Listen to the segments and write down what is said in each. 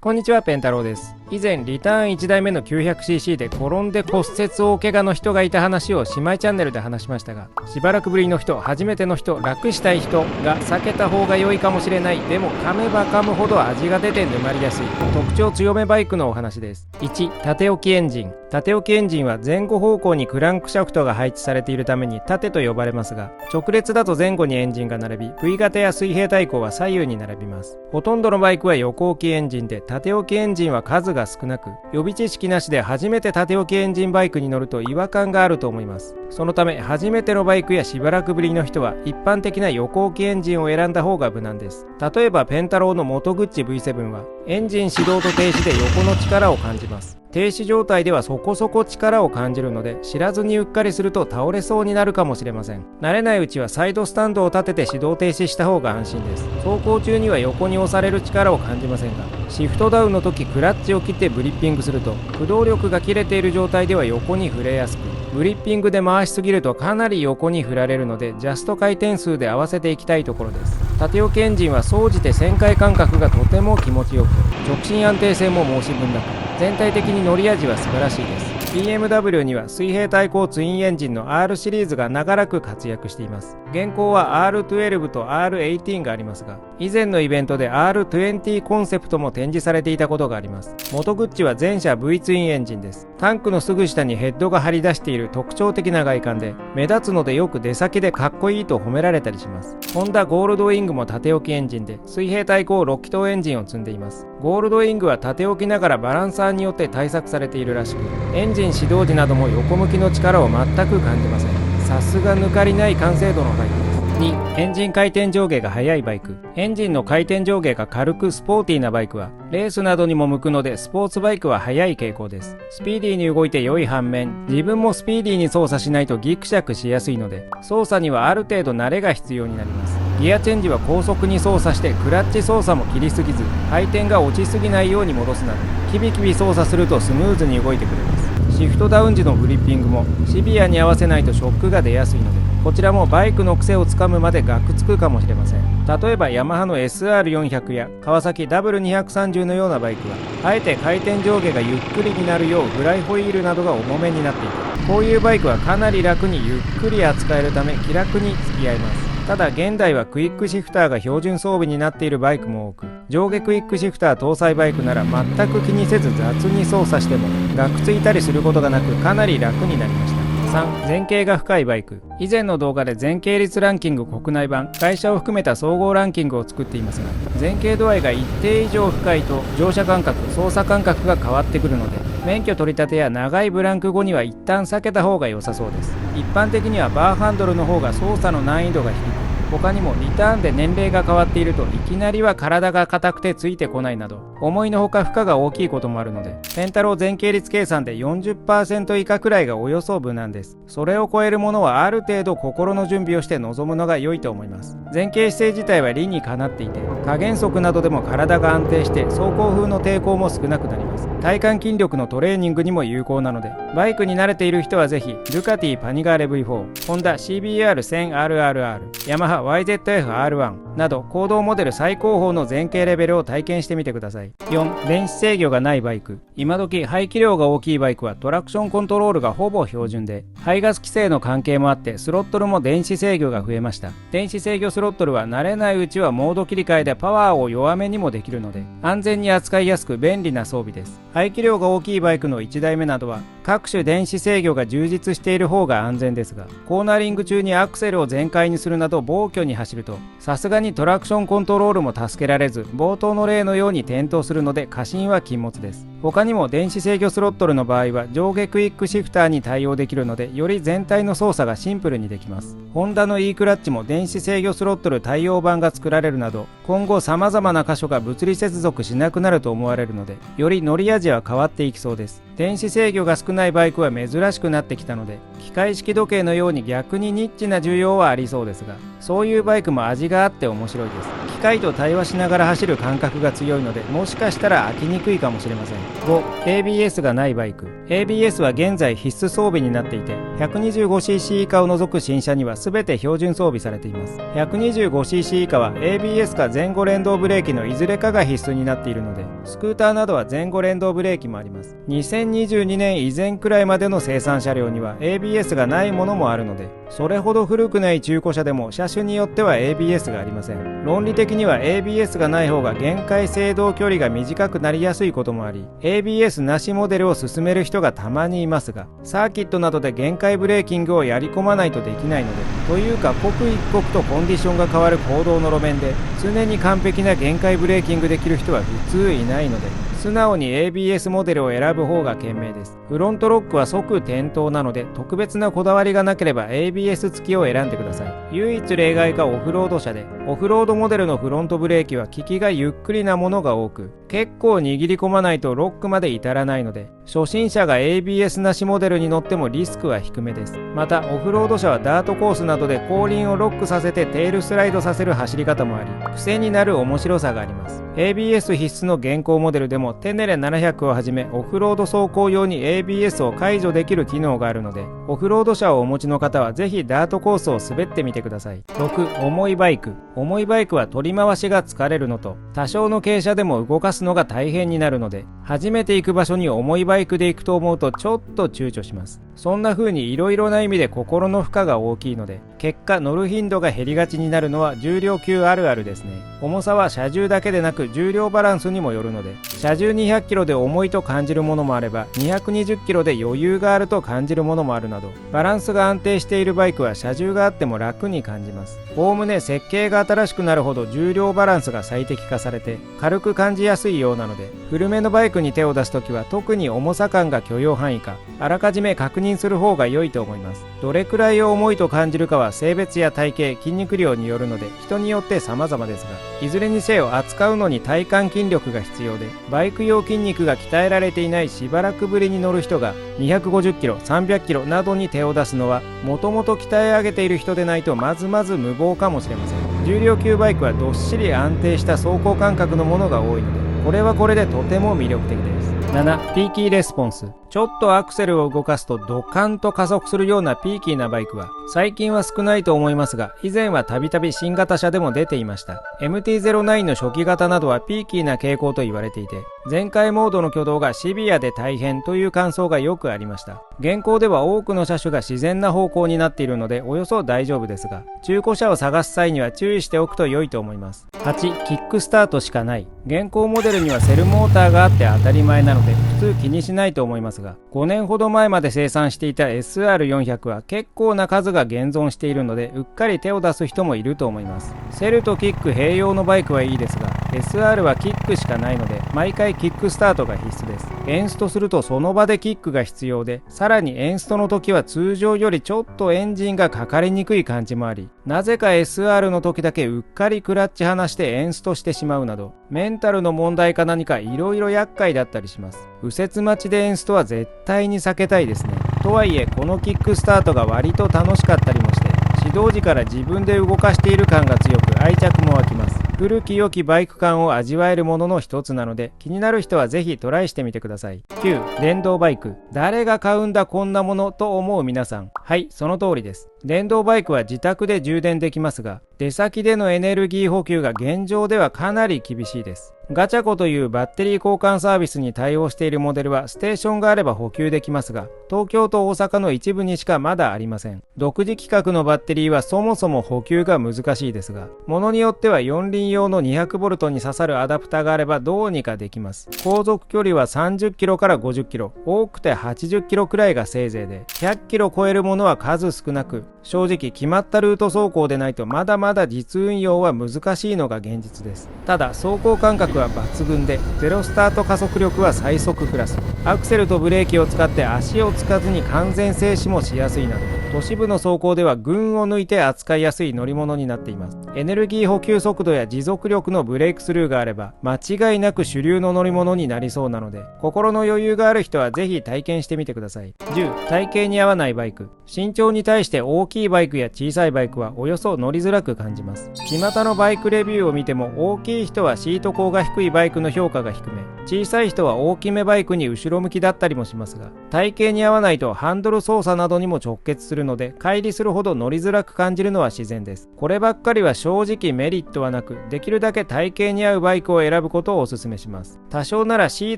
こんにちは、ペンタロウです。以前リターン1台目の 900cc で転んで骨折大怪我の人がいた話を姉妹チャンネルで話しましたが、しばらくぶりの人、初めての人、楽したい人が避けた方が良いかもしれない。でも噛めば噛むほど味が出て沼りやすい特徴強めバイクのお話です。1、縦置きエンジン。縦置きエンジンは前後方向にクランクシャフトが配置されているために縦と呼ばれますが、直列だと前後にエンジンが並び、V 型や水平対向は左右に並びます。ほとんどのバイクは横置きエンジンで、縦置きエンジンは数が少なく、予備知識なしで初めて縦置きエンジンバイクに乗ると違和感があると思います。そのため初めてのバイクやしばらくぶりの人は一般的な横置きエンジンを選んだ方が無難です。例えばペンタロウのモトグッチ V7 はエンジン始動と停止で横の力を感じます。停止状態ではそこそこ力を感じるので、知らずにうっかりすると倒れそうになるかもしれません。慣れないうちはサイドスタンドを立てて始動停止した方が安心です。走行中には横に押される力を感じませんが、シフトダウンの時クラッチを切ってブリッピングすると、駆動力が切れている状態では横に触れやすく、ブリッピングで回しすぎるとかなり横に振られるので、ジャスト回転数で合わせていきたいところです。縦置きエンジンは総じて旋回感覚がとても気持ちよく、直進安定性も申し分なく、全体的に乗り味は素晴らしいです。BMW には水平対向ツインエンジンの R シリーズが長らく活躍しています。現行は R12 と R18 がありますが、以前のイベントで R20 コンセプトも展示されていたことがあります。モトグッチは全車 V ツインエンジンです。タンクのすぐ下にヘッドが張り出している特徴的な外観で、目立つのでよく出先でかっこいいと褒められたりします。ホンダゴールドウィングも縦置きエンジンで、水平対向6気筒エンジンを積んでいます。ゴールドウィングは縦置きながらバランサーによって対策されているらしく、エンジン始動時なども横向きの力を全く感じません。さすが抜かりない完成度のバイクです。2、エンジン回転上下が速いバイク。エンジンの回転上下が軽くスポーティーなバイクはレースなどにも向くので、スポーツバイクは速い傾向です。スピーディーに動いて良い反面、自分もスピーディーに操作しないとギクシャクしやすいので、操作にはある程度慣れが必要になります。ギアチェンジは高速に操作して、クラッチ操作も切りすぎず、回転が落ちすぎないように戻すなど、キビキビ操作するとスムーズに動いてくれます。シフトダウン時のフリッピングもシビアに合わせないとショックが出やすいので、こちらもバイクの癖をつかむまでガクつくかもしれません。例えばヤマハの SR400 や川崎 W230 のようなバイクは、あえて回転上下がゆっくりになるようフライホイールなどが重めになっていて、こういうバイクはかなり楽にゆっくり扱えるため気楽に付き合います。ただ現代はクイックシフターが標準装備になっているバイクも多く、上下クイックシフター搭載バイクなら全く気にせず雑に操作してもガクついたりすることがなく、かなり楽になりました。3、前傾が深いバイク。以前の動画で前傾率ランキング国内版、会社を含めた総合ランキングを作っていますが、前傾度合いが一定以上深いと乗車感覚、操作感覚が変わってくるので、免許取り立てや長いブランク後には一旦避けた方が良さそうです。一般的にはバーハンドルの方が操作の難易度が低く、他にもリターンで年齢が変わっているといきなりは体が硬くてついてこないなど、思いのほか負荷が大きいこともあるので、ペンタロウ前傾率計算で 40% 以下くらいがおよそ無難です。それを超えるものはある程度心の準備をして臨むのが良いと思います。前傾姿勢自体は理にかなっていて、加減速などでも体が安定して走行風の抵抗も少なくなります。体幹筋力のトレーニングにも有効なので、バイクに慣れている人はぜひドゥカティパニガーレ V4、ホンダ CBR1000RRR、ヤマハ YZF-R1 など公道モデル最高峰の前傾レベルを体験してみてください。4、電子制御がないバイク。今時排気量が大きいバイクはトラクションコントロールがほぼ標準で、排ガス規制の関係もあってスロットルも電子制御が増えました。電子制御スロットルは慣れないうちはモード切り替えでパワーを弱めにもできるので、安全に扱いやすく便利な装備です。排気量が大きいバイクの1台目などは各種電子制御が充実している方が安全ですが、コーナリング中にアクセルを全開にするなど暴挙に走ると、さすがにトラクションコントロールも助けられず、冒頭の例のように転倒するので過信は禁物です。他にも電子制御スロットルの場合は上下クイックシフターに対応できるので、より全体の操作がシンプルにできます。ホンダの E クラッチも電子制御スロットル対応版が作られるなど、今後様々な箇所が物理接続しなくなると思われるので、より乗り味は変わっていきそうです。電子制御が少ないバイクは珍しくなってきたので、機械式時計のように逆にニッチな需要はありそうですが、そういうバイクも味があって面白いです。機械と対話しながら走る感覚が強いので、もしかしたら飽きにくいかもしれません。5、ABS がないバイク。ABS は現在必須装備になっていて、125cc 以下を除く新車には全て標準装備されています。125cc 以下は ABS か前後連動ブレーキのいずれかが必須になっているので、スクーターなどは前後連動ブレーキもあります。2022年以前くらいまでの生産車両には ABS がないものもあるので、それほど古くない中古車でも車種によっては ABS がありません。論理的には ABS がない方が限界制動距離が短くなりやすいこともあり、 ABS なしモデルを勧める人がたまにいますが、サーキットなどで限界ブレーキングをやり込まないとできないので、というか刻一刻とコンディションが変わる公道の路面で常に完璧な限界ブレーキングできる人は普通いないので、素直に ABS モデルを選ぶ方が賢明です。フロントロックは即点灯なので、特別なこだわりがなければ ABS 付きを選んでください。唯一例外がオフロード車で、オフロードモデルのフロントブレーキは効きがゆっくりなものが多く、結構握り込まないとロックまで至らないので、初心者が ABS なしモデルに乗ってもリスクは低めです。またオフロード車はダートコースなどで後輪をロックさせてテールスライドさせる走り方もあり、癖になる面白さがあります。 ABS 必須の現行モデルでもテネレ700をはじめオフロード走行用に ABS を解除できる機能があるので、オフロード車をお持ちの方はぜひダートコースを滑ってみてください。6、重いバイク。重いバイクは取り回しが疲れるのと、多少の傾斜でも動かすのが大変になるので、初めて行く場所に重いバイクで行くと思うとちょっと躊躇します。そんな風にいろいろな意味で心の負荷が大きいので、結果乗る頻度が減りがちになるのは重量級あるあるですね。重さは車重だけでなく重量バランスにもよるので、車重200キロで重いと感じるものもあれば、220キロで余裕があると感じるものもあるなど、バランスが安定しているバイクは車重があっても楽に感じます。おおむね設計が新しくなるほど重量バランスが最適化されて軽く感じやすいようなので、古めのバイクに手を出すときは特に重さ感が許容範囲か、あらかじめ確認する方が良いと思います。どれくらいを重いと感じるかは性別や体型、筋肉量によるので人によって様々ですが、いずれにせよ扱うのに体幹筋力が必要で、バイク用筋肉が鍛えられていないしばらくぶりに乗る人が250キロ、300キロなどに手を出すのは、もともと鍛え上げている人でないとまずまず無謀かもしれません。重量級バイクはどっしり安定した走行感覚のものが多いので、これはこれでとても魅力的です。7、ピーキーレスポンス。ちょっとアクセルを動かすとドカンと加速するようなピーキーなバイクは最近は少ないと思いますが、以前はたびたび新型車でも出ていました。 MT-09 の初期型などはピーキーな傾向と言われていて、全開モードの挙動がシビアで大変という感想がよくありました。現行では多くの車種が自然な方向になっているのでおよそ大丈夫ですが、中古車を探す際には注意しておくと良いと思います。8、キックスタートしかない。現行モデルにはセルモーターがあって当たり前なので普通気にしないと思いますが、5年ほど前まで生産していた SR400 は結構な数が現存しているので、うっかり手を出す人もいると思います。セルとキック併用のバイクはいいですが、 SR はキックしかないので毎回キックスタートが必須です。エンストするとその場でキックが必要で、さらにエンストの時は通常よりちょっとエンジンがかかりにくい感じもあり、なぜか SR の時だけうっかりクラッチ離してエンストしてしまうなど、メンタルの問題か何かいろいろ厄介だったりします。右折待ちでエンストは絶対に避けたいですね。とはいえこのキックスタートが割と楽しかったりもして、始動時から自分で動かしている感が強く愛着も湧きます。古き良きバイク感を味わえるものの一つなので、気になる人はぜひトライしてみてください。9、電動バイク。誰が買うんだこんなものと思う皆さん。はい、その通りです。電動バイクは自宅で充電できますが、出先でのエネルギー補給が現状ではかなり厳しいです。ガチャコというバッテリー交換サービスに対応しているモデルはステーションがあれば補給できますが、東京と大阪の一部にしかまだありません。独自規格のバッテリーはそもそも補給が難しいですが、ものによっては四輪用の 200V に刺さるアダプタがあればどうにかできます。航続距離は30キロから50キロ、多くて80キロくらいがせいぜいで、100キロ超えるものは数少なく、正直決まったルート走行でないとまだまだ実運用は難しいのが現実です。ただ走行感覚は抜群で、ゼロスタート加速力は最速クラス、アクセルとブレーキを使って足をつかずに完全静止もしやすいなど、都市部の走行では群を抜いて扱いやすい乗り物になっています。エネルギー補給速度や持続力のブレイクスルーがあれば間違いなく主流の乗り物になりそうなので、心の余裕がある人はぜひ体験してみてください。10、体型に合わないバイク。身長に対して大きいバイクや小さいバイクはおよそ乗りづらく感じます。巷のバイクレビューを見ても、大きい人はシート高が低いバイクの評価が低め、小さい人は大きめバイクに後ろ向きだったりもしますが、体型に合わないとハンドル操作などにも直結するので、乖離するほど乗りづらく感じるのは自然です。こればっかりは正直メリットはなく、できるだけ体型に合うバイクを選ぶことをお勧めします。多少ならシー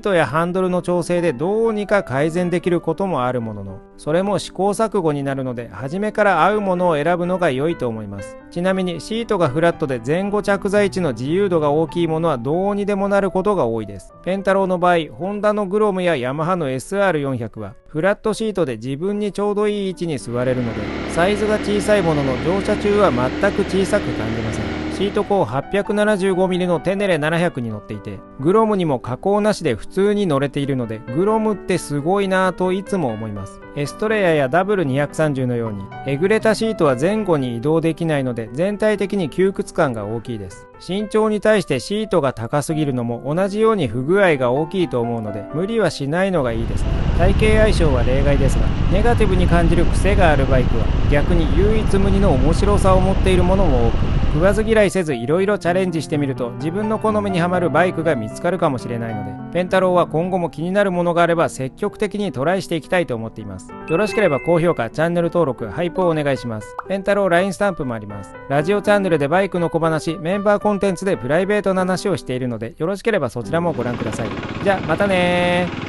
トやハンドルの調整でどうにか改善できることもあるものの、それも試行錯誤になるので、初めから合うものを選ぶのが良いと思います。ちなみにシートがフラットで前後着座位置の自由度が大きいものはどうにでもなることが多いです。ペンタロウの場合、ホンダのグロムやヤマハの SR400 はフラットシートで自分にちょうどいい位置に座れるので、サイズが小さいものの乗車中は全く小さく感じません。シート高 875mm のテネレ700に乗っていて、グロムにも加工なしで普通に乗れているので、グロムってすごいなぁといつも思います。エストレアや W230 のようにえぐれたシートは前後に移動できないので、全体的に窮屈感が大きいです。身長に対してシートが高すぎるのも同じように不具合が大きいと思うので、無理はしないのがいいですね。体型相性は例外ですが、ネガティブに感じる癖があるバイクは逆に唯一無二の面白さを持っているものも多く、食わず嫌いせずいろいろチャレンジしてみると自分の好みにはまるバイクが見つかるかもしれないので、ペンタロウは今後も気になるものがあれば積極的にトライしていきたいと思っています。よろしければ高評価、チャンネル登録、ハイプをお願いします。ペンタロウ LINE スタンプもあります。ラジオチャンネルでバイクの小話、メンバーコンテンツでプライベートな話をしているので、よろしければそちらもご覧ください。じゃあまたねー。